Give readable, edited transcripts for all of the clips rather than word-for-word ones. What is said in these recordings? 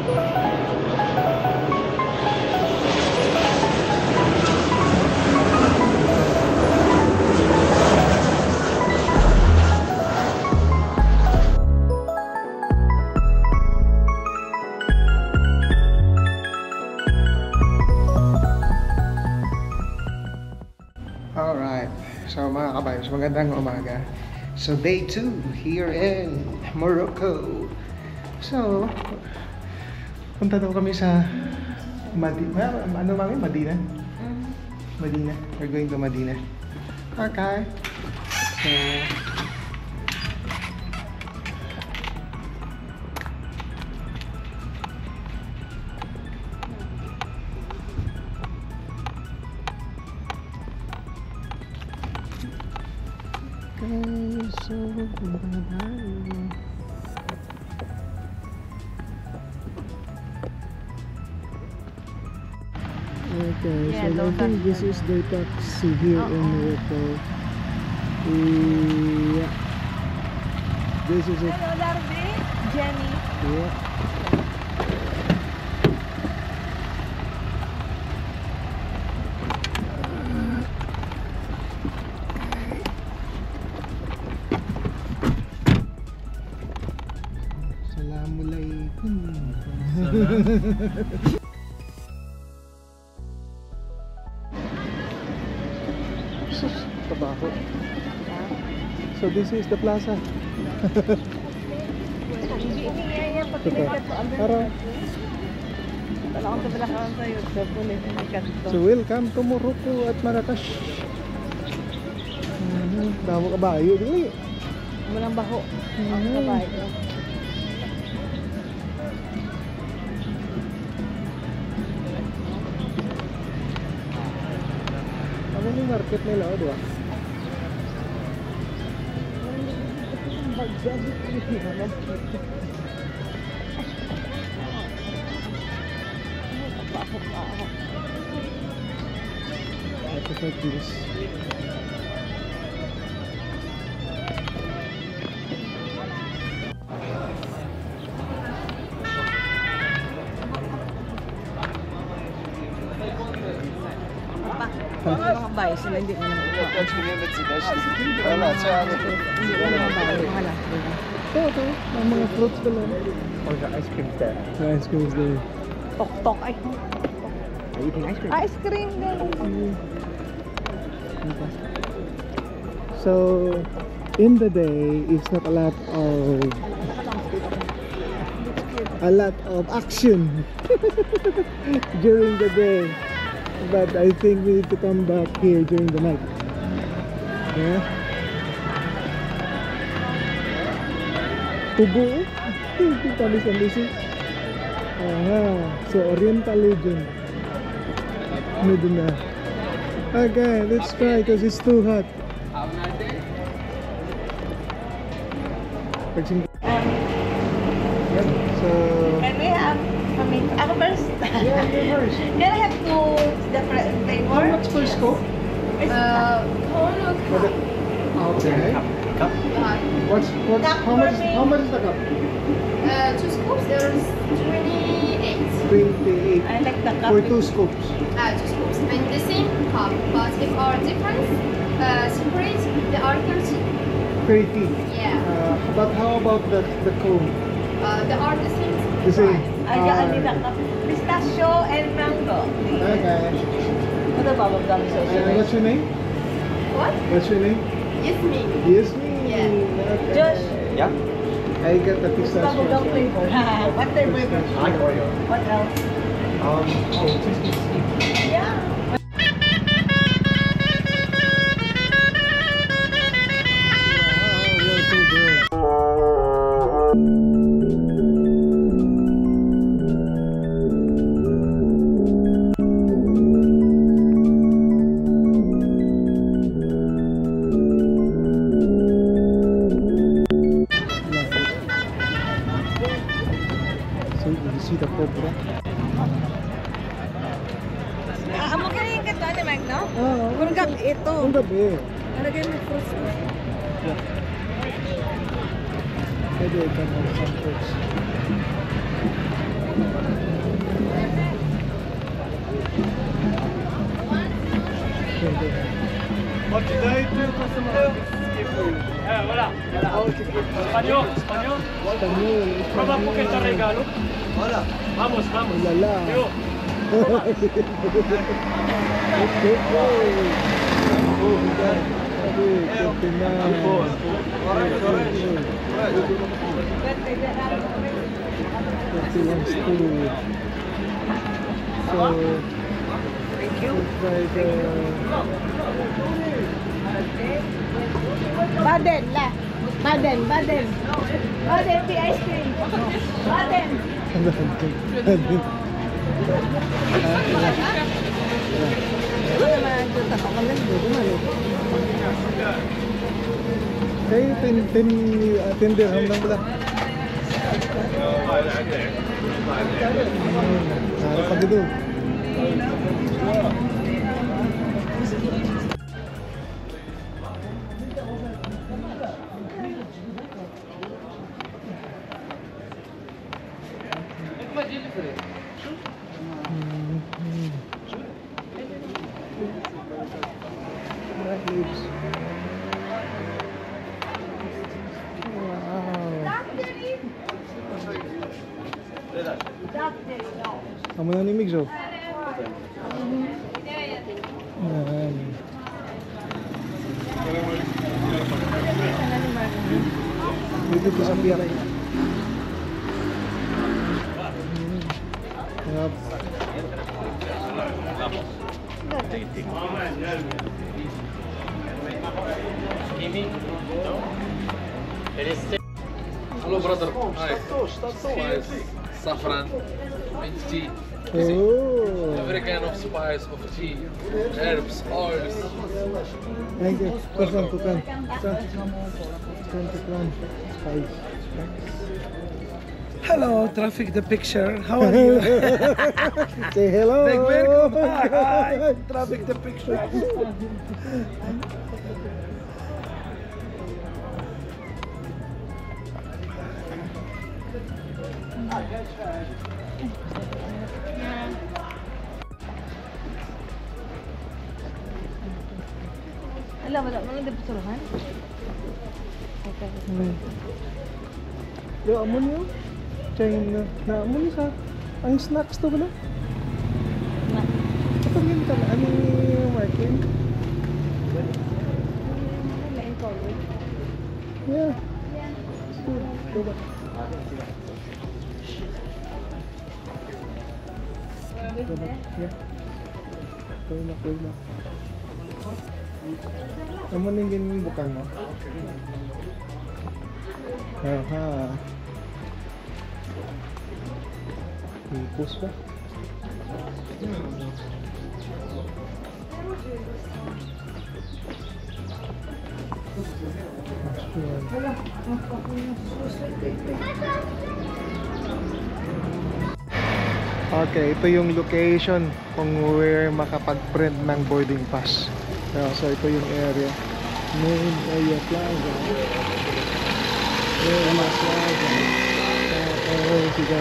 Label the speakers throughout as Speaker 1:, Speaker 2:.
Speaker 1: Alright, so mga kabayos, magandang umaga. So day 2 here in Morocco. So, punta daw kami sa Madina. Ano ba yun? Madina? Madina. We're going to Madina. Okay. So,
Speaker 2: okay, yeah, so I think this is the taxi here in Morocco. Yeah. This is it.
Speaker 3: Hello, Darby. Jenny.
Speaker 2: Yeah. Assalamualaikum.
Speaker 1: trabaho. So this is the plaza. So welcome to Morocco at Marrakesh. Damo kabayo dili.
Speaker 3: Walang baho. Kabayo.
Speaker 1: Ano yung market nila o diba? Ito like this.
Speaker 3: Mga bayo sila hindi mo naman ito.
Speaker 1: Wala siya.
Speaker 3: Hindi mo naman bayo. Wala.
Speaker 1: Ito. Ang mga fruits ko lang.
Speaker 4: Oh, the ice cream's there.
Speaker 1: The ice cream is there.
Speaker 3: Tok-tok ay.
Speaker 4: Are you eating ice cream?
Speaker 3: Ice cream din.
Speaker 1: So, in the day, it's not a lot of action during the day. But I think we need to come back here during the night. Yeah. Tubo. Tamis-tamis. So Oriental Legion. Medina. Okay, let's try because it's too hot. So.
Speaker 3: Can we have? Ako first.
Speaker 1: Yeah, you first.
Speaker 3: Can I have two different flavors?
Speaker 1: How much per scoop? Okay.
Speaker 4: Cup?
Speaker 1: How much is the cup?
Speaker 5: 2 scoops, there's 28.
Speaker 1: 28.
Speaker 3: I like the cup.
Speaker 1: For 2 scoops.
Speaker 5: 2 scoops, and the same cup, but if our difference separate, they are 30.
Speaker 1: 30.
Speaker 5: Yeah.
Speaker 1: But how about the cone?
Speaker 5: They are the same.
Speaker 1: The same.
Speaker 3: I got a cup. Pistachio and mango.
Speaker 1: Okay.
Speaker 3: Ano ba magdami sa
Speaker 1: What's your name?
Speaker 5: What?
Speaker 1: What's your name?
Speaker 5: Yasmin.
Speaker 1: Yasmin.
Speaker 5: Yeah.
Speaker 1: Okay.
Speaker 3: Josh.
Speaker 4: Yeah?
Speaker 1: I got the pistachio.
Speaker 3: Bubblegum flavor. What flavor?
Speaker 4: I like Oreo.
Speaker 3: What else? Yeah.
Speaker 1: See the cobra?
Speaker 3: Amo kaya yung kato ni Mike, no?
Speaker 1: Oo.
Speaker 3: Kurgang ito.
Speaker 1: Ang gabi.
Speaker 3: Nalagay mo fruits.
Speaker 1: Pwede ka ng some fruits.
Speaker 6: Español, español.
Speaker 2: Español.
Speaker 6: Prueba un poquito de regalo. Hola. Vamos, vamos.
Speaker 2: Ulala.
Speaker 6: Yo.
Speaker 3: Baden lah. Baden, Baden. Baden the ice cream. Baden.
Speaker 2: Kayak tin dirham lang pala. Harap pag ito. Kamu nanimig, so? Yan. Dito po sa piyak. Yep.
Speaker 7: Hello, brother. Hi. Spice, saffron, mint tea.
Speaker 2: Oh.
Speaker 7: Every kind of spice of tea, herbs, oils.
Speaker 2: Thank you. Tukan. Spice.
Speaker 8: Hello, Traffic the Picture. How are you?
Speaker 2: Say hello.
Speaker 8: Welcome back. Hi, Traffic the Picture.
Speaker 3: Alam, wala mo lang dipusuluhan.
Speaker 2: Yo, amon yun. China. Na amon yun sa... Ang snacks to ba na? Ito yun ka na. Ano yung market? Yeah. Diba? Yeah. Cool na. Ano na yung bukang mo? Aha. Ipos ba? Okay, ito yung location kung where makapag-print ng boarding pass. So ito yung area. Main area plaza. Area plaza. Sige.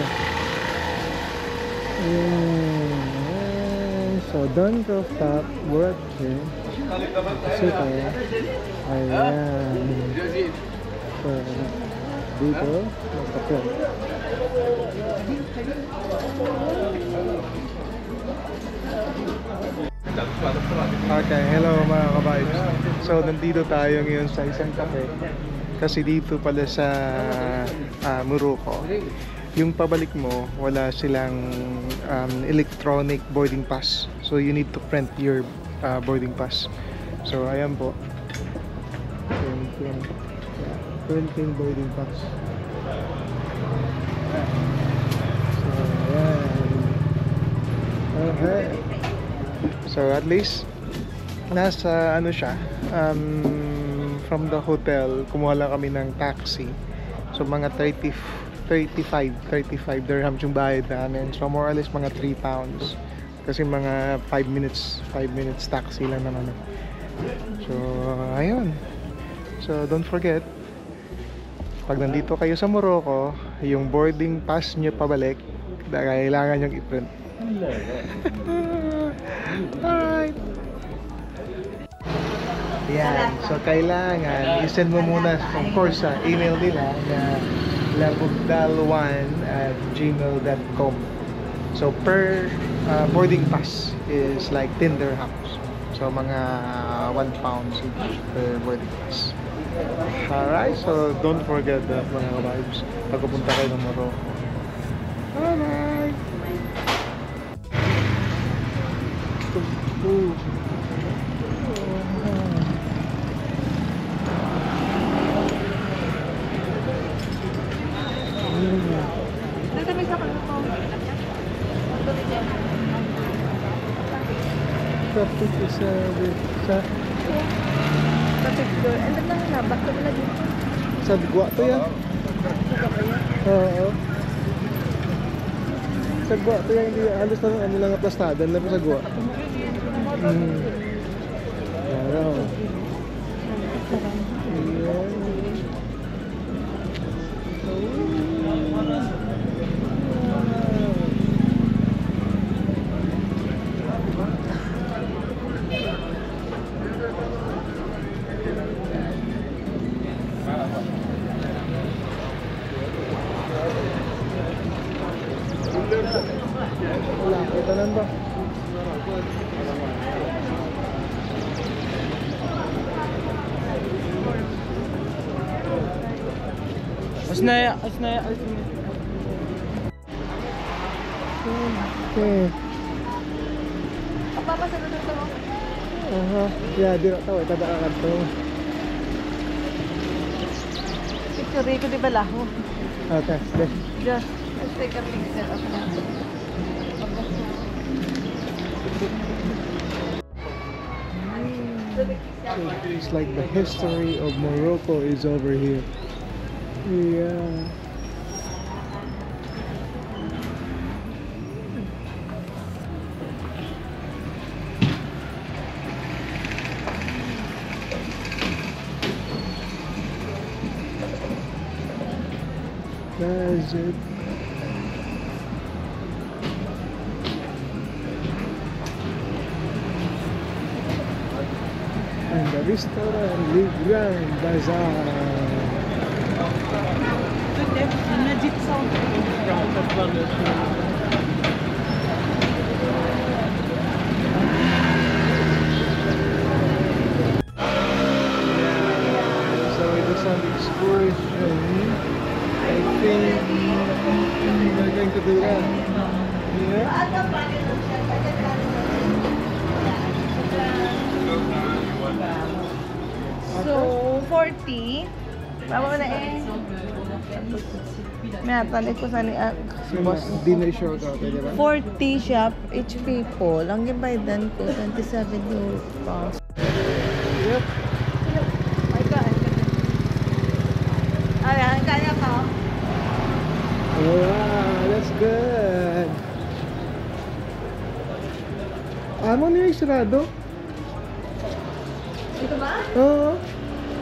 Speaker 2: So don't go stop work here. Super. Ayan. So dito makaprint. Okay, hello mga kabayos. So nandito tayo ngayon sa isang cafe. Kasi dito pala sa Morocco, yung pabalik mo, wala silang electronic boarding pass. So you need to print your boarding pass. So ayan po. Printing boarding pass. So ayan. Okay. So at least nasa ano siya, from the hotel kumuha lang kami ng taxi. So mga 35 dirham yung bayad namin. So more or less mga 3 pounds. Kasi mga 5 minutes taxi lang naman. So ayun. So don't forget, pag nandito kayo sa Morocco, yung boarding pass nyo pabalik, kailangan nyong i-print. Alright. Yan. So, kailangan i-send mo muna, of course, sa email nila na labugdal1@gmail.com. So, per boarding pass is like 10 dirhams. So, mga 1 pound each per boarding pass. Alright, so don't forget that mga vibes pag pupunta kayo ng Morocco. Alright!
Speaker 3: Nagtabi sa kanila ko.
Speaker 2: Traffic is sa
Speaker 3: Traffic door. Ano lang na? Bakit mo na dito?
Speaker 2: sa Gwa to yan? Oo. Sa Gwa to yan, hindi halos na ano lang aplastadan lang sa Gwa. Wow. Wala, kita lang ba?
Speaker 6: Asnaya.
Speaker 2: Okay.
Speaker 3: Papa, sa doon ito mo?
Speaker 2: Aha. Yeah, di na tao, tadaakan to.
Speaker 3: Picture ko di ba laho?
Speaker 2: Okay, let's
Speaker 3: Just, let's take a picture of that.
Speaker 2: it's like the history of Morocco is over here. Yeah. That's it. And the restaurant, Le Grand Bazaar. So it is an excursion. I think we're going to do that. Yeah.
Speaker 3: So, 40. Bawa na eh. May atalik ko sa ni boss.
Speaker 2: Hindi na i-show ka, pwede ba?
Speaker 3: 40 shop, each people. Ang gibaydan ko, 27 pounds.
Speaker 2: Yep.
Speaker 3: Ay, kaan ka. Ayan, kaya ka.
Speaker 2: Wow, that's good. Ano niya yung sarado?
Speaker 3: Ito ba?
Speaker 2: Oo.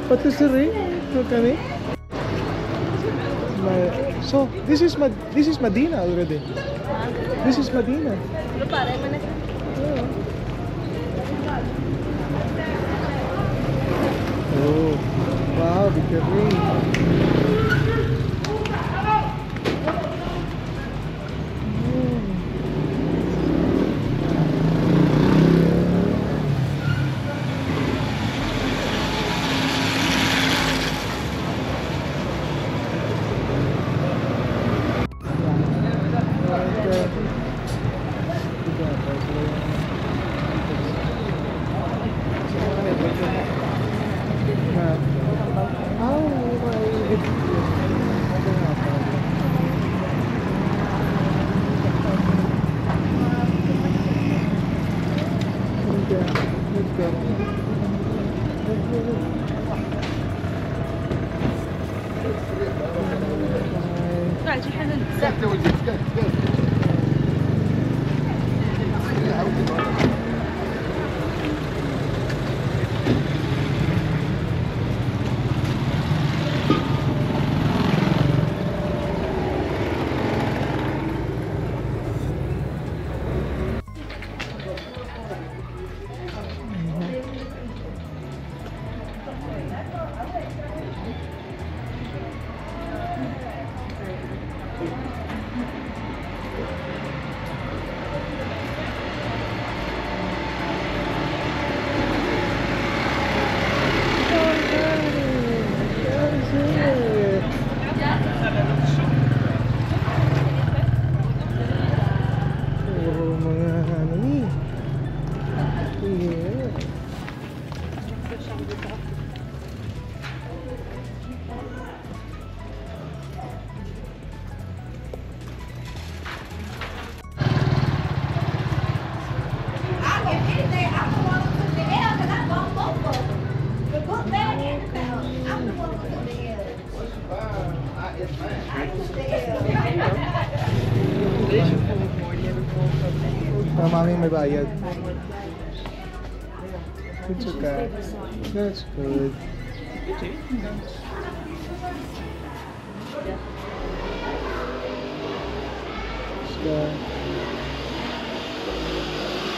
Speaker 2: Pati si Ray. Ano kami? So, this is Medina already. This is Medina.
Speaker 3: Ano pare, manas.
Speaker 2: Oh. Wow, big rain. Maming may bayad. It's okay. That's good.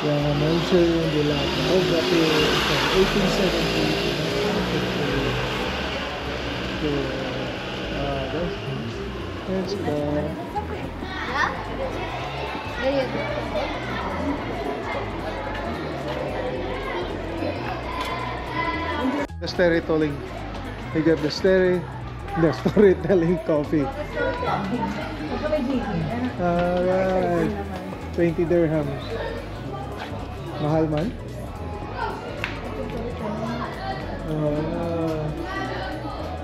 Speaker 2: Yeah, Melcher yung dilat. Grabe, 1870. So, that's good. The storytelling. You get the storytelling coffee. Alright. 20 dirhams. Mahal man?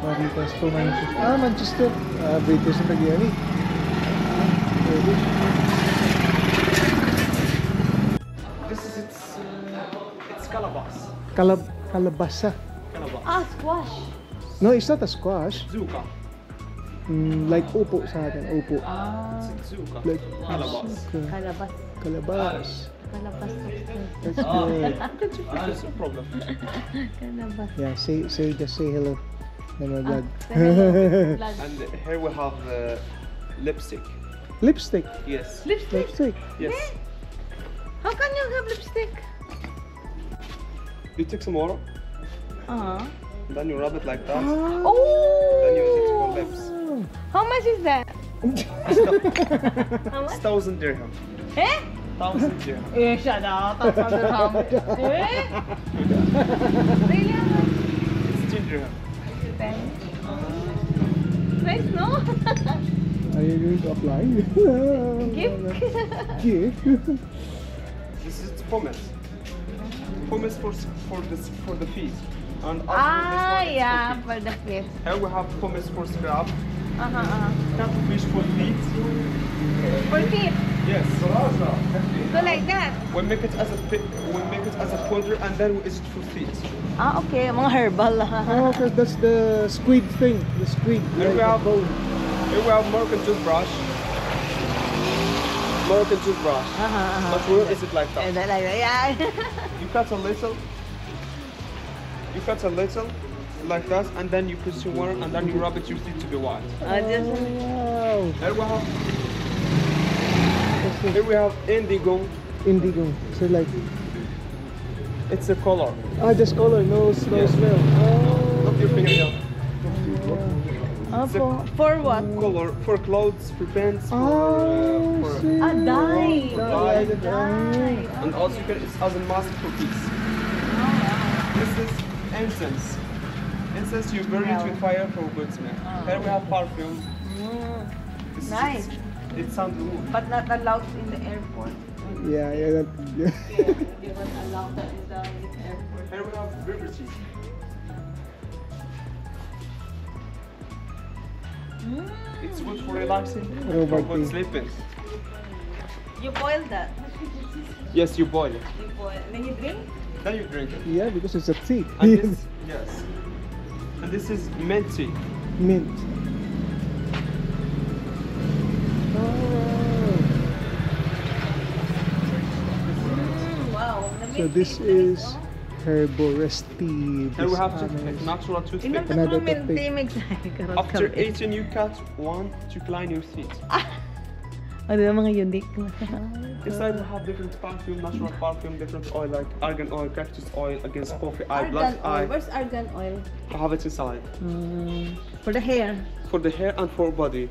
Speaker 2: Maritas to Manchester. Manchester. British na tagyan eh.
Speaker 6: This is it's calabash.
Speaker 2: Kalabasa.
Speaker 3: Ah, squash.
Speaker 2: No, it's not a squash.
Speaker 6: Zuka.
Speaker 2: Like upo sa atin. Upo.
Speaker 6: Zuka.
Speaker 2: Like
Speaker 6: Calabash.
Speaker 3: Kalabas.
Speaker 2: Kalabas.
Speaker 3: Kalabas.
Speaker 2: That's good.
Speaker 6: There's no problem.
Speaker 3: Kalabas.
Speaker 2: Yeah, say just say hello. My vlog.
Speaker 6: And here we have lipstick.
Speaker 2: Lipstick.
Speaker 6: Yes.
Speaker 2: Lipstick.
Speaker 6: Yes.
Speaker 3: How can you have lipstick?
Speaker 6: You take some water, then you rub it like that.
Speaker 3: Oh!
Speaker 6: Then you use it for lips.
Speaker 3: How much is that? How much?
Speaker 6: 1,000 dirham.
Speaker 3: Eh?
Speaker 6: 1,000 dirham.
Speaker 3: Eh, shut up. Eh? Really? How much?
Speaker 6: 16 dirham.
Speaker 3: Nice, no?
Speaker 2: Are you going to apply?
Speaker 3: Gift?
Speaker 2: Gift?
Speaker 6: This is pumice. Pumice for the feet. And also
Speaker 3: Ah,
Speaker 6: this one is
Speaker 3: yeah,
Speaker 6: for
Speaker 3: for the fish.
Speaker 6: feet. Here we have pumice for scrub.
Speaker 3: Scrub
Speaker 6: Fish for feet.
Speaker 3: for feet.
Speaker 6: Yes.
Speaker 3: So like that.
Speaker 6: We make it as a powder and then we use it for feet.
Speaker 3: Ah, okay. Mga herbal.
Speaker 2: Oh, okay, that's the squid thing. The squid.
Speaker 6: Here we
Speaker 2: like
Speaker 6: have
Speaker 2: a bone.
Speaker 6: Moroccan toothbrush. Moroccan toothbrush. But where is it like
Speaker 3: And
Speaker 6: that?
Speaker 3: then like that. Yeah.
Speaker 6: You cut a little. Like that, and then you put some water, and then you rub it your teeth to be white.
Speaker 3: Just,
Speaker 2: Wow.
Speaker 6: Here we have indigo.
Speaker 2: Indigo. So like,
Speaker 6: It's a color.
Speaker 2: just color, no smell.
Speaker 6: Yes.
Speaker 2: Oh.
Speaker 6: Look your fingernail.
Speaker 3: for what?
Speaker 6: Color for clothes, for pants,
Speaker 2: Oh,
Speaker 6: for
Speaker 2: see.
Speaker 3: Dye.
Speaker 2: Dye.
Speaker 6: and also you can, it's as a mask for peace. This is incense. Incense you burn it with fire for good smell. Here we have perfume. This
Speaker 3: Nice.
Speaker 6: It's sandalwood.
Speaker 3: But not allowed in the airport.
Speaker 2: Yeah.
Speaker 3: They won't allow that in the airport.
Speaker 6: Here we have liberty. It's good for relaxing, for
Speaker 2: Robert
Speaker 6: good
Speaker 2: tea.
Speaker 6: sleeping.
Speaker 3: You boil that.
Speaker 6: Yes, you boil it.
Speaker 3: You boil. Then you drink.
Speaker 6: Then you drink it.
Speaker 2: Yeah, because it's a tea.
Speaker 6: And this, yes. And this is mint tea.
Speaker 2: Mint.
Speaker 3: Wow.
Speaker 2: So this is Herborest tea.
Speaker 6: Here we
Speaker 2: This
Speaker 6: have
Speaker 2: honest-
Speaker 6: natural toothpick.
Speaker 3: Inom
Speaker 2: Another
Speaker 3: tatlo
Speaker 2: topic.
Speaker 3: mintimig sa
Speaker 6: After eating, you cut one to clean your teeth.
Speaker 3: O, di ba mga unique?
Speaker 6: Inside we have different perfume, natural perfume, different oil like argan oil, cactus oil against coffee eye, black
Speaker 3: Argan oil.
Speaker 6: eye.
Speaker 3: Where's argan oil?
Speaker 6: I have it inside
Speaker 3: For the hair.
Speaker 6: for the hair and for body.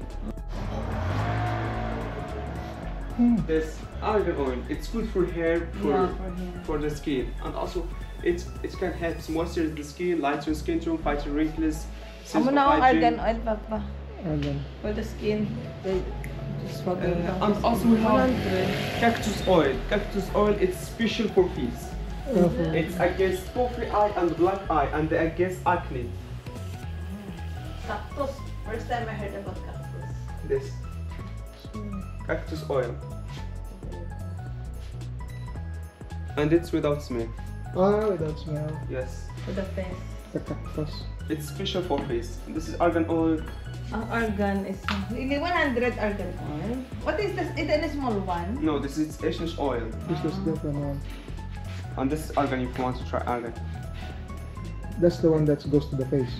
Speaker 6: This argan oil, it's good for hair,
Speaker 3: Yeah, for hair.
Speaker 6: for the skin, and also it can help moisturize the skin, lighten skin tone, fight wrinkles.
Speaker 3: Amo na ang argan oil, Papa.
Speaker 2: Argan.
Speaker 3: For the skin. Just rub it down.
Speaker 6: And also we have
Speaker 3: 100.
Speaker 6: cactus oil. Cactus oil, it's special for feet. It's against coffee eye and black eye, and against acne.
Speaker 3: Cactus. First time I heard about cactus.
Speaker 6: This cactus oil, and it's without smell.
Speaker 2: Without smell.
Speaker 6: Yes,
Speaker 3: For the face.
Speaker 2: The cactus.
Speaker 6: it's special for face. This is argan oil
Speaker 3: Ang argan is... Hindi, 100 argan oil. What is this? Is it a small one?
Speaker 6: No, this is essence oil.
Speaker 2: This is different one.
Speaker 6: And this is argan if you want to try argan.
Speaker 2: That's the one that goes to the face.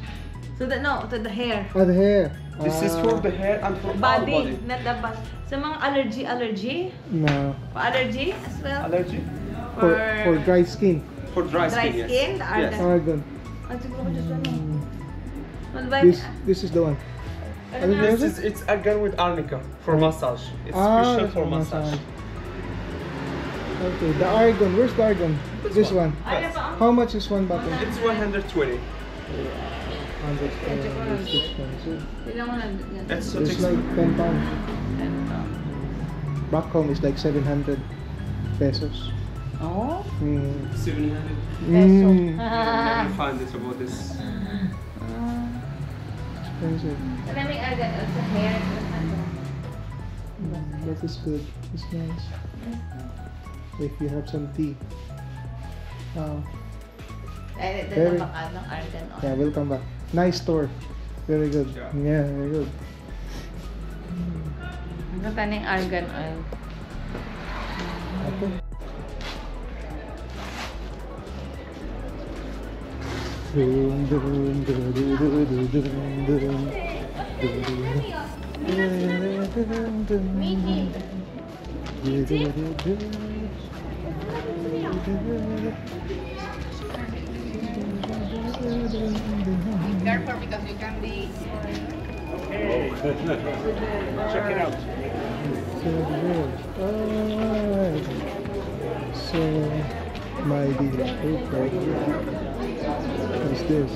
Speaker 3: So that, no, to the hair.
Speaker 2: Ah, the hair.
Speaker 6: This is for the hair and for all
Speaker 3: Body,
Speaker 6: body.
Speaker 3: not the body. Sa mga allergy?
Speaker 2: No.
Speaker 3: Allergy as well?
Speaker 6: Allergy?
Speaker 2: For dry skin.
Speaker 6: For dry
Speaker 3: Dry
Speaker 6: skin,
Speaker 3: skin,
Speaker 6: yes.
Speaker 3: the argan.
Speaker 6: Yes.
Speaker 2: Argan.
Speaker 3: Ah, siguro ko just ano.
Speaker 2: Mm.
Speaker 3: Malbay.
Speaker 2: This is the one. Ano
Speaker 6: This
Speaker 2: ba
Speaker 6: is, it's argan with arnica for massage. It's
Speaker 2: Ah,
Speaker 6: special
Speaker 2: it's
Speaker 6: for
Speaker 2: for
Speaker 6: massage.
Speaker 2: Okay, the argan. Where's the argan? This one.
Speaker 3: Ano pa?
Speaker 2: How much is one bottle?
Speaker 6: It's 120.
Speaker 2: 100. It's expensive.
Speaker 3: Ilang 100 yan?
Speaker 6: It's so
Speaker 2: It's like 10 pounds. Back home is like 700 pesos.
Speaker 3: Oh?
Speaker 2: Mm.
Speaker 6: 700.
Speaker 3: Peso.
Speaker 2: Mm.
Speaker 6: You find this about this.
Speaker 2: Expensive.
Speaker 3: Maraming argan oil sa hair.
Speaker 2: That is good. It's nice. If you have some tea. Wow.
Speaker 3: Dahil
Speaker 2: Very-
Speaker 3: ito baka ng argan oil.
Speaker 2: Yeah, welcome back. Nice store. Very good. Yeah, very good.
Speaker 3: Ang ganda ng argan oil.
Speaker 2: Okay. Dun, dun, dun, dun, dun, dun, dun, dun.
Speaker 3: Careful because you can be...
Speaker 8: Check it out.
Speaker 2: Alright. So, my dear, okay. What's this?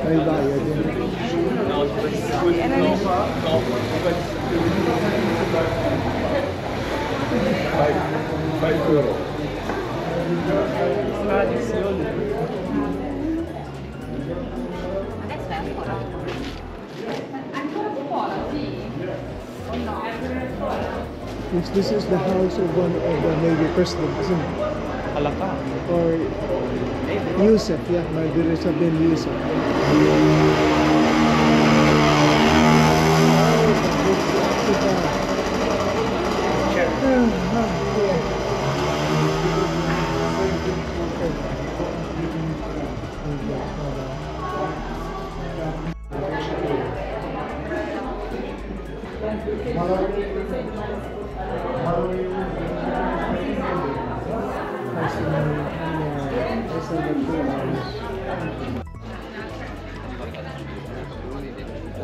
Speaker 2: May bayad yan. This is the house of one of the Navy president, isn't it?
Speaker 6: Alaka.
Speaker 2: Or Yusuf, yeah, my good have been Yusuf.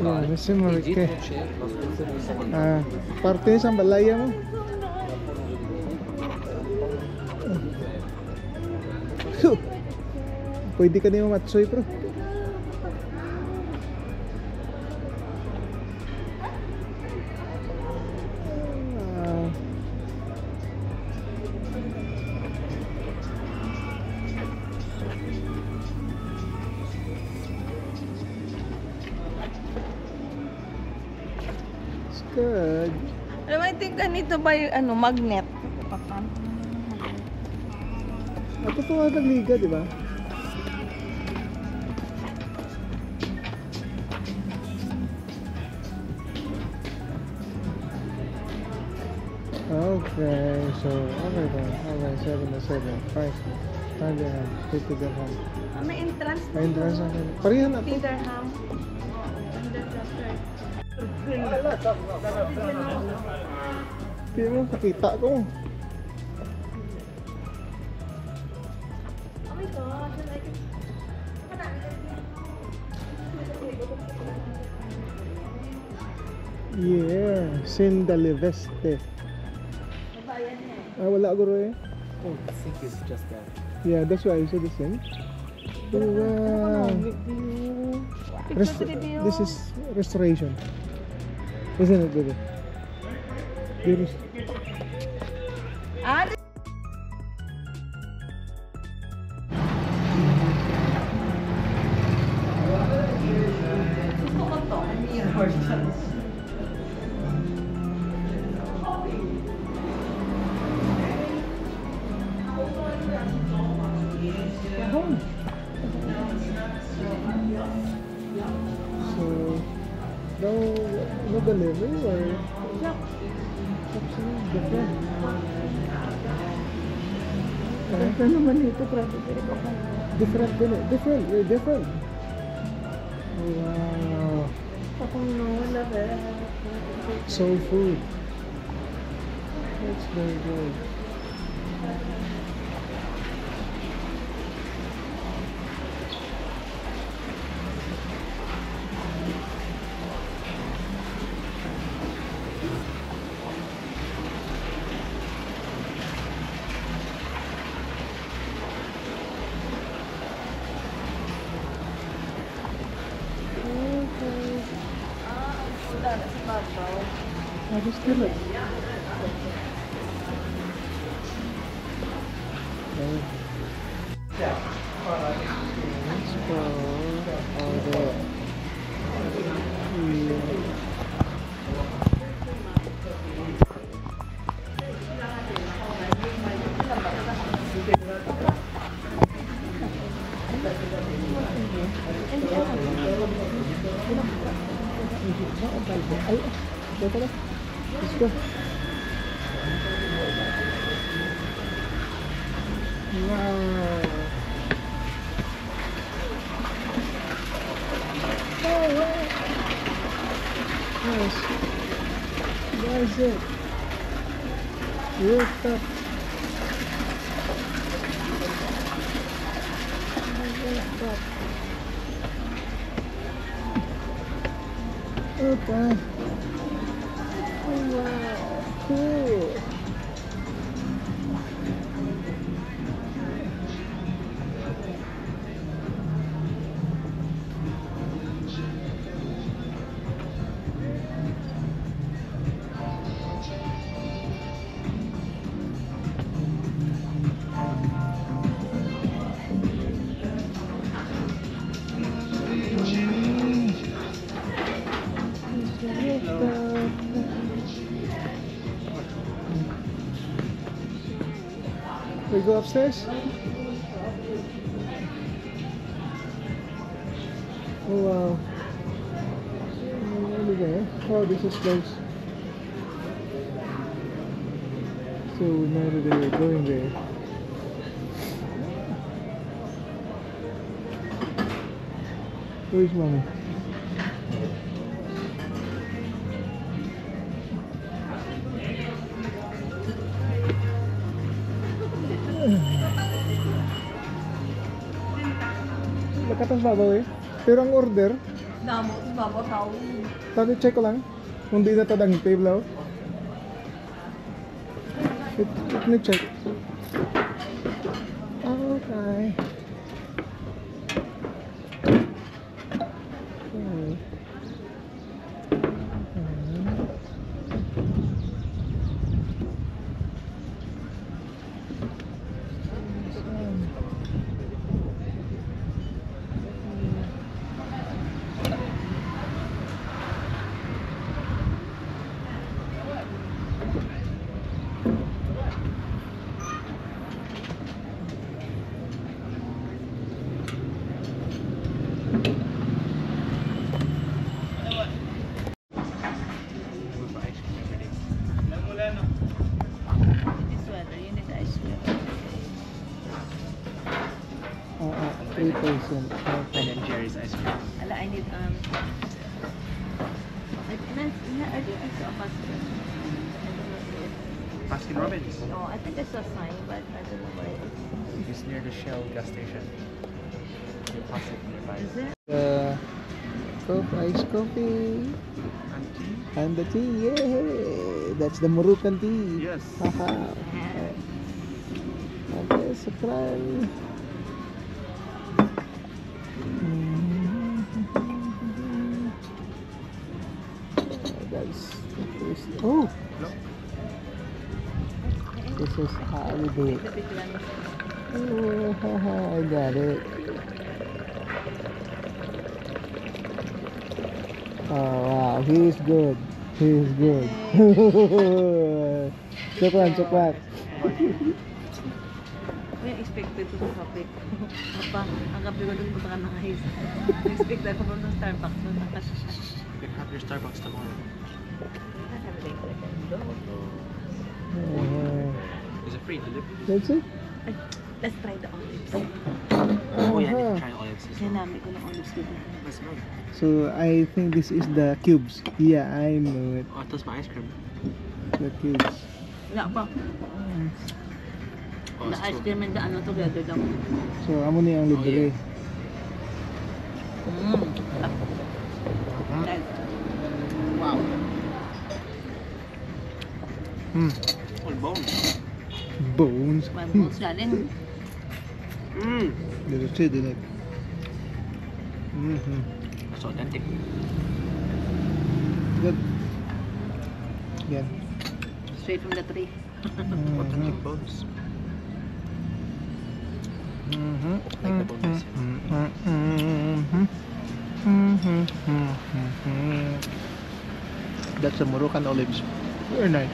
Speaker 2: Yeah, Mr. Morike. Ah, parte sa balaya mo. Pwede ka na yung matsoy, bro. It's good.
Speaker 3: Alam mo, I think ganito ba yung ano, magnet?
Speaker 2: Ito po ang nagliga, di ba? Okay, so okay then. Okay, 7 to 7. 5. 5 dirham. 50 dirham.
Speaker 3: Ah, may entrance
Speaker 2: May entrance natin. Parihan na to.
Speaker 3: 50 dirham.
Speaker 2: Hindi mo nakita ko.
Speaker 3: Oh my gosh, I like it.
Speaker 2: Yeah, Sindaliveste. Ah, wala guro eh.
Speaker 4: Oh, the sink is just there.
Speaker 2: Yeah, that's why I said the same. Oh, wow. This is restoration. Isn't it, baby?
Speaker 3: Ah,
Speaker 2: home. So, no delivery or different.
Speaker 3: Ganda naman ito, grabe.
Speaker 2: Different. Wow.
Speaker 3: Akong wala ba?
Speaker 2: Soul food. That's very good.
Speaker 3: Wala na sa babaw.
Speaker 2: Just kill it. Okay. Let's go order. Ay, dito na. Let's go. Wow. Oh, wow. Nice. That's it. Rooftop. Rooftop. Okay. Oh, wow. Cool. We go upstairs? Oh wow. Over there. Oh, this is close. So now that we're going there. Where's mommy? Nakatas babaw eh. Pero ang order,
Speaker 3: Damo, babaw tao.
Speaker 2: tadi check ko lang. Kung di na tadang table. Let me check. Okay.
Speaker 3: This one, you need ice cream.
Speaker 2: 3%.
Speaker 4: Ben and Jerry's ice cream.
Speaker 3: Ala, I need I think I saw a basket.
Speaker 4: Baskin Robbins.
Speaker 3: No, I think I saw a sign, but I don't know what it is.
Speaker 4: It's near the Shell gas station. You pass it nearby.
Speaker 3: Is it?
Speaker 2: Iced coffee.
Speaker 4: And tea?
Speaker 2: And the tea, yay! That's the Moroccan tea.
Speaker 4: Yes.
Speaker 2: Haha. Okay, sakran. Guys, oh, this is how we do it.
Speaker 3: The big one.
Speaker 2: Oh, haha, I got it. Oh wow, he's good. He's good. Coklat, coklat.
Speaker 3: ko yung expected ko sa kape. Apa, ang kape ko doon punta ka na guys. Expected ko from Starbucks.
Speaker 4: You can have your Starbucks tomorrow. Is it free delivery?
Speaker 2: Let's see.
Speaker 3: Let's try the olives.
Speaker 4: Oh yeah, you can try olives as well.
Speaker 3: Sinami ko ng olives dito.
Speaker 4: Let's go.
Speaker 2: So I think this is the cubes. Yeah, I know it.
Speaker 4: Oh, that's my ice cream.
Speaker 2: The cubes.
Speaker 3: Wala pa.
Speaker 4: Oh,
Speaker 3: The
Speaker 4: it's
Speaker 3: ice
Speaker 4: true.
Speaker 3: cream and the ano together lang.
Speaker 2: So amo ni ang libre.
Speaker 3: Nice. Wow.
Speaker 4: Oh, bones.
Speaker 2: Bones.
Speaker 3: May bones galing.
Speaker 2: Dito siya, dito.
Speaker 4: That's authentic.
Speaker 2: Good. Yan.
Speaker 3: Straight from the tree.
Speaker 4: Authentic bones. Like the bones.
Speaker 2: That's a Moroccan olives. Very nice.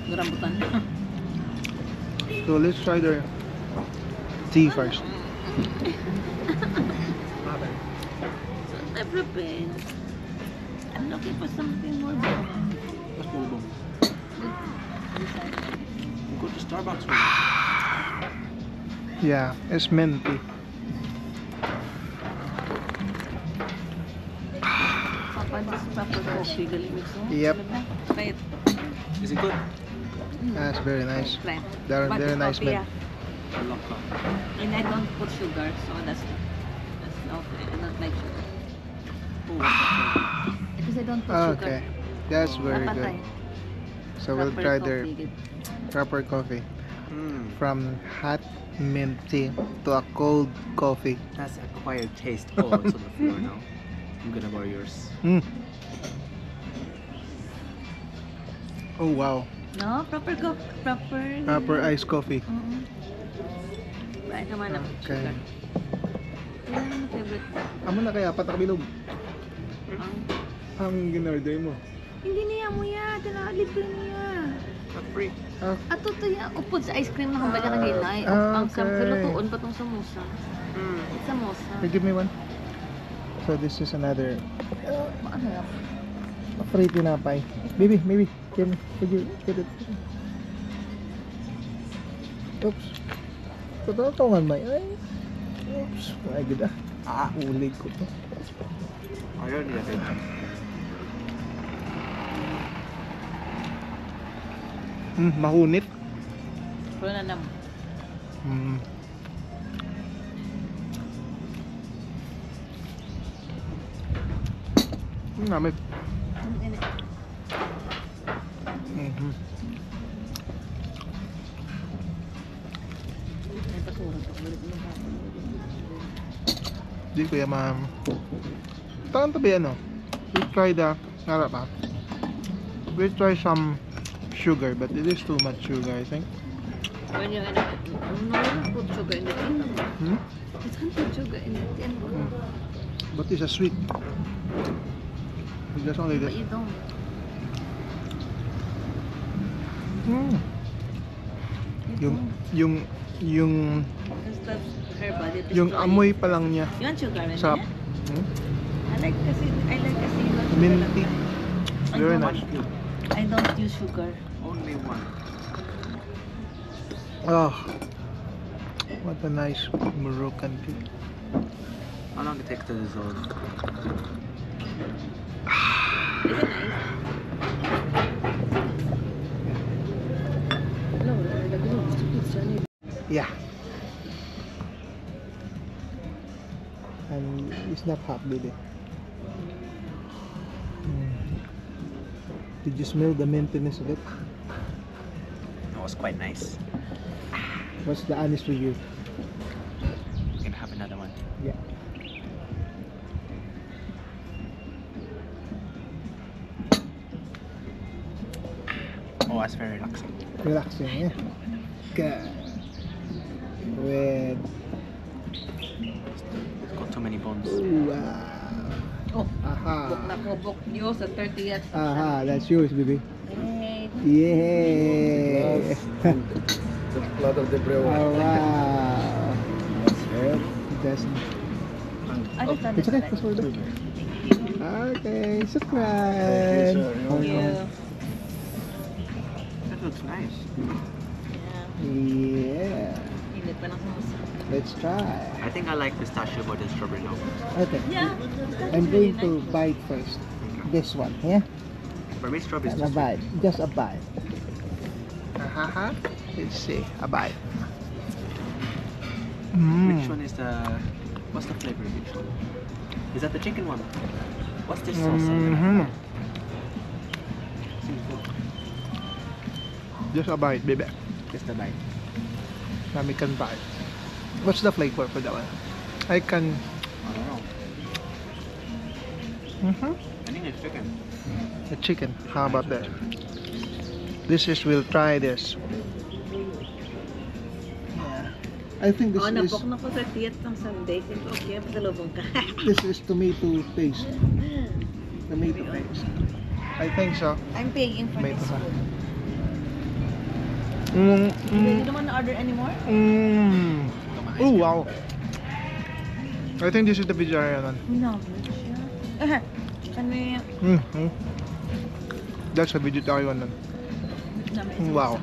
Speaker 3: Rambutan.
Speaker 2: So let's try the tea first.
Speaker 3: Everything. I'm looking for something more.
Speaker 4: That's more bones. You go to Starbucks with
Speaker 2: Yeah, it's minty.
Speaker 3: Papa, this is proper coffee. Galing mix mo.
Speaker 2: Yep.
Speaker 3: Try it.
Speaker 4: Is it good?
Speaker 2: That's very nice.
Speaker 3: Try.
Speaker 2: They're
Speaker 3: But
Speaker 2: very
Speaker 3: it's
Speaker 2: nice
Speaker 3: coffee,
Speaker 2: men.
Speaker 4: I love coffee.
Speaker 3: And I don't put sugar, so that's okay. I don't like sugar.
Speaker 4: Oh, what's that?
Speaker 3: Because I don't put
Speaker 2: Okay,
Speaker 3: sugar.
Speaker 2: that's very
Speaker 3: Dapat
Speaker 2: good.
Speaker 3: ay
Speaker 2: So we'll
Speaker 3: proper
Speaker 2: try their
Speaker 3: coffee, good.
Speaker 2: proper coffee.
Speaker 4: Mm,
Speaker 2: From hot mint tea to a cold coffee.
Speaker 4: that's acquired taste. Oh, it's on the floor now. I'm gonna borrow yours.
Speaker 2: Oh wow,
Speaker 3: No, proper
Speaker 2: proper iced coffee.
Speaker 3: Right naman ang
Speaker 2: Okay.
Speaker 3: sugar. Yan ang favorite ko.
Speaker 2: Amo na kaya patakabilog
Speaker 3: Ang-
Speaker 2: ang ginorder mo.
Speaker 3: Hindi niya mo yan. Libre niya.
Speaker 4: Not free.
Speaker 3: At ito yan. Upod sa ice cream na kambala ka ginay. Ang
Speaker 2: okay.
Speaker 3: lutuon pa tong samosa. It's samosa.
Speaker 2: Hey, give me one. So this is another
Speaker 3: Ano yan?
Speaker 2: free tinapay. Baby, give me. Could you get it? Oops. Tatatungan ba? Ay. Oops. Ay, good ah. Ulig ko to.
Speaker 4: I already have it.
Speaker 2: Mahunit.
Speaker 3: Pero na naman.
Speaker 2: Namit.
Speaker 3: May basura to.
Speaker 2: Di ko yan Tangan tabi ano. We try the harap ah. We try some sugar, but it is too much sugar, I think.
Speaker 3: When you end up, no, you put sugar in the tin.
Speaker 2: Hmm?
Speaker 3: You can't put sugar in the tin.
Speaker 2: But it's a sweet. Just only
Speaker 3: But
Speaker 2: this.
Speaker 3: you don't.
Speaker 2: Yung
Speaker 3: Because that's her body.
Speaker 2: yung amoy pa lang niya.
Speaker 3: You want sugar in
Speaker 2: Sarap.
Speaker 3: it?
Speaker 2: Hmm?
Speaker 3: I like kasi
Speaker 2: Minty.
Speaker 3: I
Speaker 2: Very
Speaker 3: don't-
Speaker 2: nice.
Speaker 3: I don't use sugar.
Speaker 4: Only one.
Speaker 2: Oh, what a nice Moroccan tea.
Speaker 4: How long it takes to dissolve?
Speaker 3: Is it nice?
Speaker 2: Yeah. And it's not hot, baby. Did you smell the mintiness of it?
Speaker 4: It was quite nice.
Speaker 2: What's the honest review?
Speaker 4: I'm gonna have another one.
Speaker 2: Yeah.
Speaker 4: Oh, that's very relaxing.
Speaker 2: Relaxing, yeah. Good. With
Speaker 4: It's got too many bones.
Speaker 2: wow.
Speaker 3: Oh, book
Speaker 2: Aha.
Speaker 3: na ko. Book nyo sa 30th.
Speaker 2: Aha, that's yours, baby.
Speaker 3: Yay.
Speaker 2: Yeah.
Speaker 8: lot of debris.
Speaker 1: Oh, wow. That's it's okay. That's what we're doing. Okay, subscribe.
Speaker 4: That looks nice.
Speaker 1: Yeah. Let's try.
Speaker 4: I think I like pistachio more than strawberry now.
Speaker 1: Okay. I'm going to bite first. This one, yeah?
Speaker 4: For me, strawberry is
Speaker 1: A
Speaker 4: just
Speaker 1: bite. Just a bite. Let's see. A bite.
Speaker 4: Which one is the... What's the flavor of which one? Is that the chicken one? What's this sauce?
Speaker 2: Just a bite, baby.
Speaker 4: Just the bite.
Speaker 2: Nami can bite. What's the flavor for that one? I can...
Speaker 4: I don't know. I think it's chicken.
Speaker 2: The chicken. How about that? We'll try this.
Speaker 1: I think this is this is tomato paste. Tomato paste.
Speaker 2: I think so.
Speaker 3: I'm paying for
Speaker 2: Tomato
Speaker 3: this
Speaker 2: sauce.
Speaker 3: food.
Speaker 2: Mm,
Speaker 3: You don't want to order anymore?
Speaker 2: Oh wow. I think this is the vegetarian one.
Speaker 3: No. Can we...
Speaker 2: That's a vegetarian one. Wow.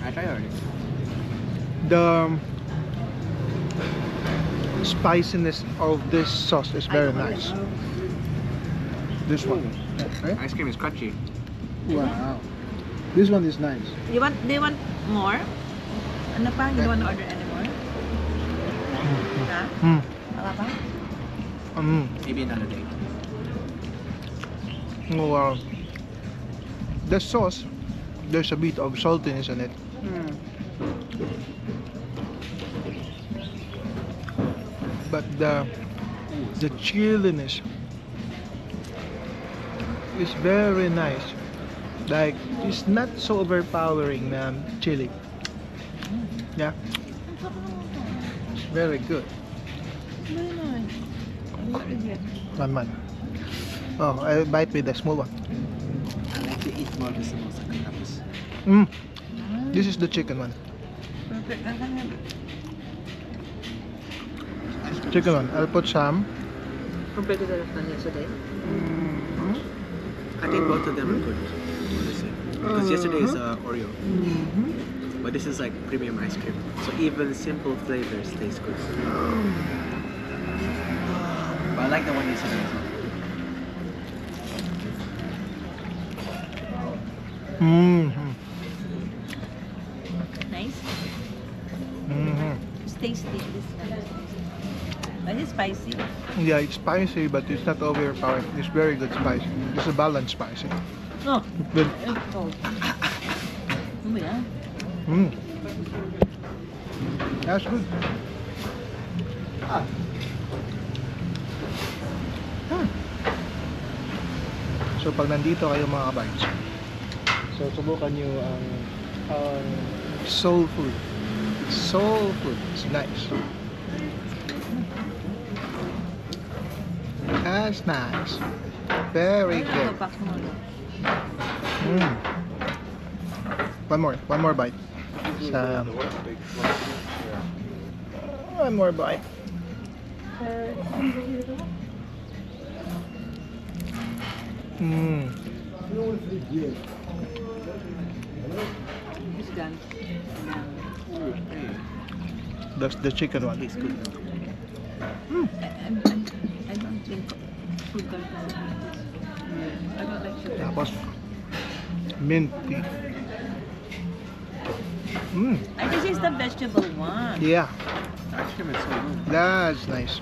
Speaker 4: I tried already.
Speaker 2: The spiciness of this sauce is very nice. This one. Right?
Speaker 4: Ice cream is crunchy.
Speaker 1: Wow. This one is nice.
Speaker 3: Do you want more? Ano pa? You don't want to order anymore? Ha? Wala pa?
Speaker 4: Maybe another day.
Speaker 2: Oh, wow. The sauce, there's a bit of saltiness in it. But the chilliness is very nice. Like, it's not so overpowering na chili. Yeah. It's very good.
Speaker 3: Very nice.
Speaker 2: One. Oh, I'll bite with the small one.
Speaker 4: I like to eat more of the samosa tapos.
Speaker 2: This is the chicken one. Chicken one. I'll put some.
Speaker 3: Compared to the one yesterday?
Speaker 4: I think both of them are good. Honestly. Because yesterday is Oreo. But this is like premium ice cream. So even simple flavors taste good. But I like the one yesterday as well.
Speaker 3: Nice. It's tasty. This is tasty. But it's spicy.
Speaker 2: Yeah, it's spicy, but it's not overpowering. It's very good spicy. It's a balanced spicy.
Speaker 3: Oh.
Speaker 2: Good.
Speaker 3: Oh. Ano yan?
Speaker 2: That's good. So pag nandito kayo mga kabards, so subukan nyo ang soul food. Soul food. It's nice. That's nice. Very good. One more bite. One more bite.
Speaker 3: It's done.
Speaker 2: That's the chicken one.
Speaker 4: It's good.
Speaker 3: I don't think food can I don't like sugar.
Speaker 2: Tapos minty.
Speaker 3: I this is the vegetable one.
Speaker 2: Yeah,
Speaker 4: Ice cream is so good.
Speaker 2: that's nice.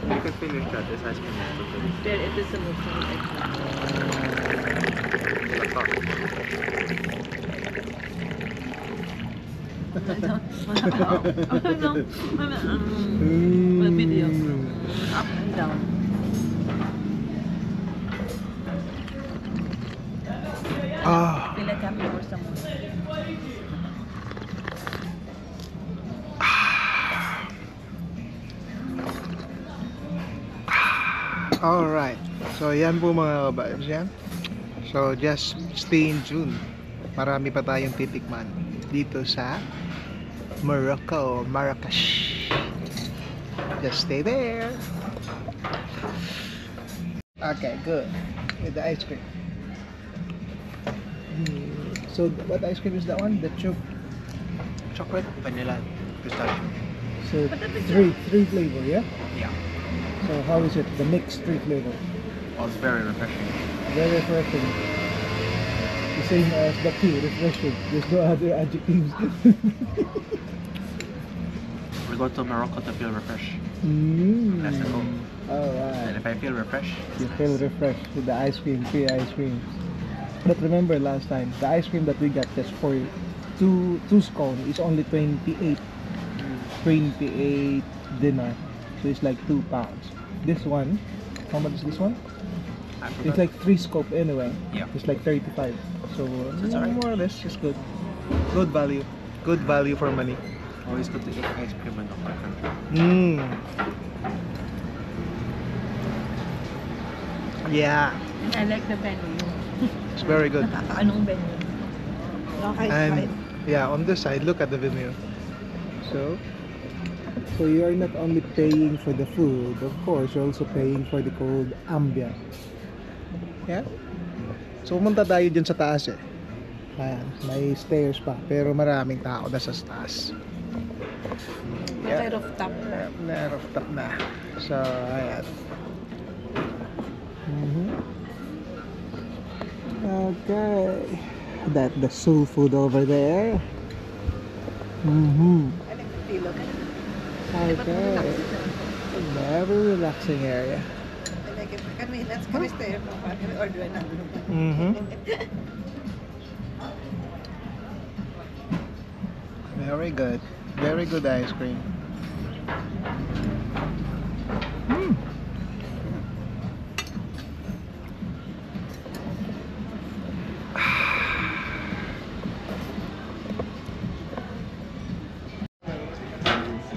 Speaker 4: You can finish that. This ice cream is so good.
Speaker 3: There it is a video. Up and down. Feel like having more someone.
Speaker 2: Alright, so yan po mga kababs yan. So just stay in tune marami pa tayong titikman dito sa Morocco, Marrakesh. Just stay there. Okay, good. With the ice cream. So what ice cream is that one? The
Speaker 4: Chocolate, vanilla, pistachio.
Speaker 8: So three flavor, yeah?
Speaker 4: Yeah.
Speaker 8: So how is it? The mixed three flavor.
Speaker 4: Well, it's very refreshing.
Speaker 8: Very refreshing. The same as the tea, refreshing. There's no other adjectives.
Speaker 4: We go to Morocco to feel refreshed. That's the goal.
Speaker 8: Alright.
Speaker 4: And if I feel refreshed,
Speaker 8: You feel refreshed with the ice cream, free ice cream. But remember last time, the ice cream that we got just for two scone is only 28 dinar. So it's like £2. This one, how much is this one?
Speaker 4: I forgot.
Speaker 8: It's like 3 scope anyway.
Speaker 4: Yeah.
Speaker 8: It's like 35. So
Speaker 2: It's more or less just good. Good value. Good value for money.
Speaker 4: Always good to eat ice cream in our country.
Speaker 2: Yeah,
Speaker 3: And I like the venue.
Speaker 2: it's very good.
Speaker 3: Nakakaanong venue.
Speaker 2: And yeah, on this side, look at the venue.
Speaker 8: So you are not only paying for the food, of course, you're also paying for the cold ambient.
Speaker 2: Yeah. So pumunta tayo dyan sa taas eh.
Speaker 8: Ayan, may stairs pa.
Speaker 2: Pero maraming tao na sa taas.
Speaker 3: May rooftop.
Speaker 2: Rooftop na. So, ayan.
Speaker 8: Okay. That the soul food over there.
Speaker 3: I like the pillow.
Speaker 8: Okay.
Speaker 2: A very relaxing area.
Speaker 3: I like it. Let's stay here. Can we order another one?
Speaker 2: Very good. Very good ice cream.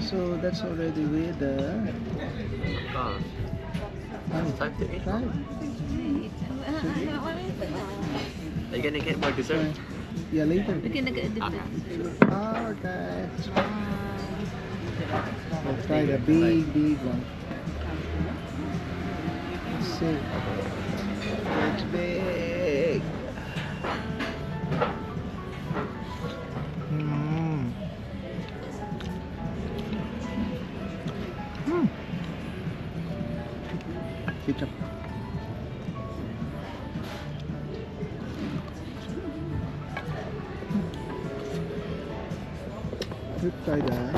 Speaker 2: So that's already with the
Speaker 4: It's time to eat.
Speaker 2: time.
Speaker 4: Are you gonna get more dessert?
Speaker 2: Yeah, later.
Speaker 3: We can get
Speaker 2: Okay. Let's try the big one. Let's see. It's big. Ketchup. Let's try that.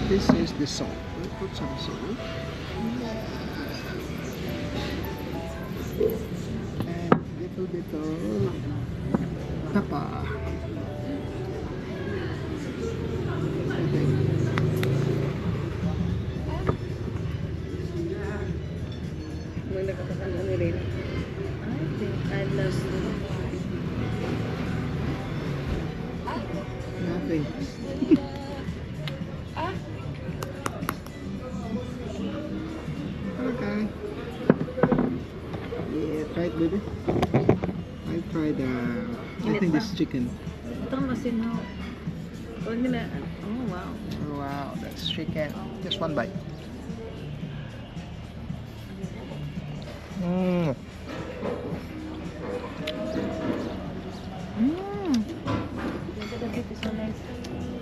Speaker 2: This is the salt. We'll put some salt. And a little bit of pepper. Okay.
Speaker 3: I love
Speaker 2: Nothing. Okay. Yeah, try it, baby. I tried, I think this chicken.
Speaker 3: Itong masinaw. Oh, nila. Oh, wow.
Speaker 2: Oh, wow, that's chicken. Just one bite. Mmm.
Speaker 3: So nice.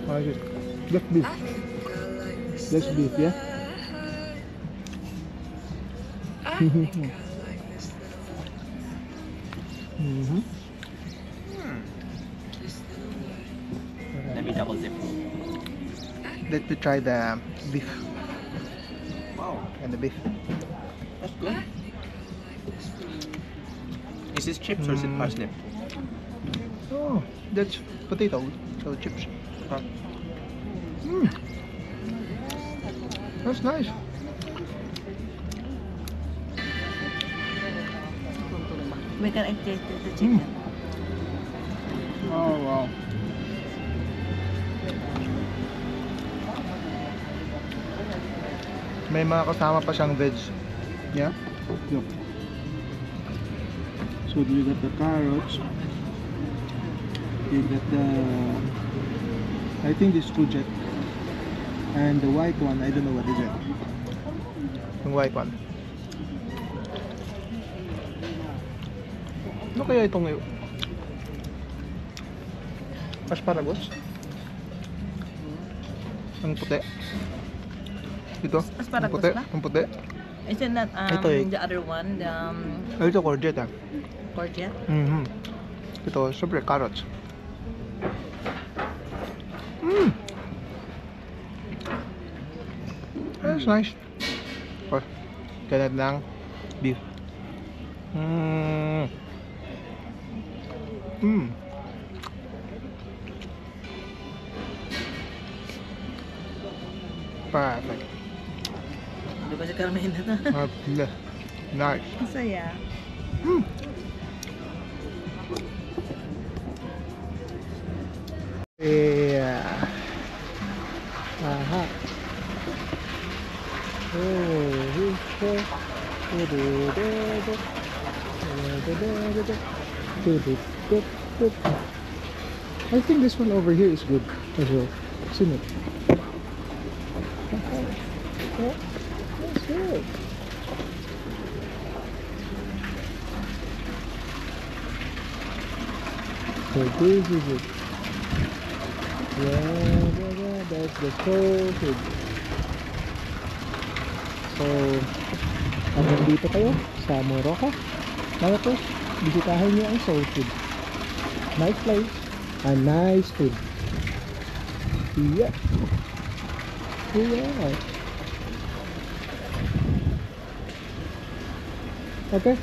Speaker 8: How is it? That's beef. That's beef, yeah?
Speaker 4: Let me double dip.
Speaker 2: Let me try the beef.
Speaker 4: Wow,
Speaker 2: And the beef.
Speaker 4: that's good. Is this chips or is it parsnip?
Speaker 2: Oh, that's potato. So chips.
Speaker 4: Huh?
Speaker 2: That's nice.
Speaker 3: We can taste the chicken.
Speaker 2: Oh wow. May mga kasama pa siyang veg. Yeah?
Speaker 8: Yep. So you got the carrots. You got the, I think this courgette. And the white one, I don't know what is it.
Speaker 2: Yung white one. Ano kaya itong asparagus? Ang puti. Ito.
Speaker 3: Asparagus
Speaker 2: ang puti.
Speaker 3: ba?
Speaker 2: Ang puti.
Speaker 3: Is it not
Speaker 2: Ito eh.
Speaker 3: the other one, the
Speaker 2: Ito courgette ah.
Speaker 3: courgette?
Speaker 2: Ito, syempre carrots. That's nice. Oh, ganad ng beef. Perfect.
Speaker 3: Di ba si Carmela na?
Speaker 2: Nice.
Speaker 3: Masaya.
Speaker 2: Yeah. Aha. I think this one over here is good as well. Isn't it? Yeah, that's good. So this is it. Yeah, that's the soul food. So, hanggang dito kayo sa Morocco. Tapos, bisitahin niyo ang soul food. Nice place and nice food. Yeah. Yeah. Okay.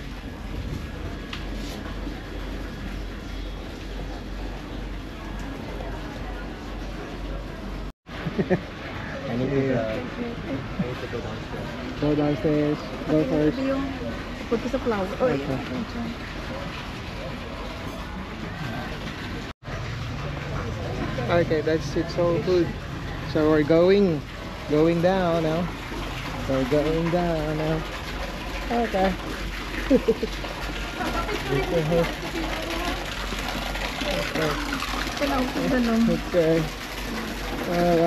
Speaker 4: I need to go downstairs.
Speaker 2: Go downstairs. Go first.
Speaker 3: Ito yung punta sa flower. Oh, yeah.
Speaker 2: Okay, that's it. So good. So we're going down now. We're going down now. Okay. Okay.
Speaker 3: Tanong.
Speaker 2: Okay. Alright.